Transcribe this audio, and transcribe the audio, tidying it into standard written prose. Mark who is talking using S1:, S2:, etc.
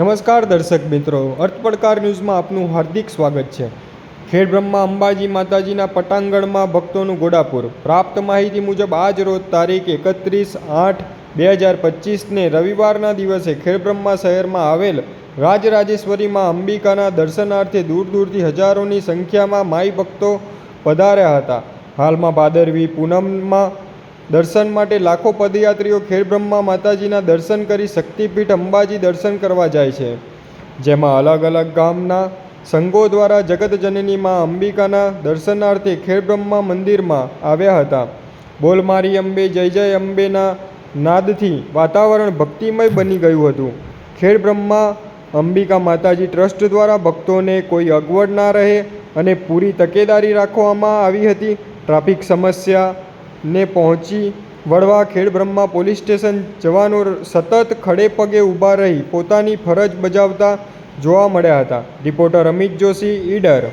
S1: નમસ્કાર દર્શક મિત્રો, અર્થ પડકાર ન્યૂઝમાં આપનું હાર્દિક સ્વાગત છે। ખેડબ્રહ્મા અંબાજી માતાજીના પટાંગણમાં ભક્તોનું ઘોડાપૂર। પ્રાપ્ત માહિતી મુજબ આજ રોજ તારીખ 31/8/2025ને રવિવારના દિવસે ખેડબ્રહ્મા શહેરમાં આવેલ રાજરાજેશ્વરીમાં અંબિકાના દર્શનાર્થે દૂર દૂરથી હજારોની સંખ્યામાં માઈ ભક્તો પધાર્યા હતા। હાલમાં ભાદરવી પૂનમમાં દર્શન માટે લાખો પદયાત્રીઓ ખેડબ્રહ્મા માતાજીના દર્શન કરી શક્તિપીઠ અંબાજી દર્શન કરવા જાય છે, જેમાં અલગ અલગ ગામના સંઘો દ્વારા જગતજનની માં અંબિકાના દર્શનાર્થે ખેડબ્રહ્મા મંદિરમાં આવ્યા હતા। બોલ મારી અંબે જય જય અંબેના નાદથી વાતાવરણ ભક્તિમય બની ગયું હતું। ખેડબ્રહ્મા અંબિકા માતાજી ટ્રસ્ટ દ્વારા ભક્તોને કોઈ અગવડ ના રહે અને પૂરી તકેદારી રાખવામાં આવી હતી। ટ્રાફિક સમસ્યાને પહોંચી વળવા ખેડબ્રહ્મા પોલીસ સ્ટેશન જવાનો સતત ખડે પગે ઊભા રહી પોતાની ફરજ બજાવતા જોવા મળ્યા હતા। રિપોર્ટર અમિત જોશી, ઈડર।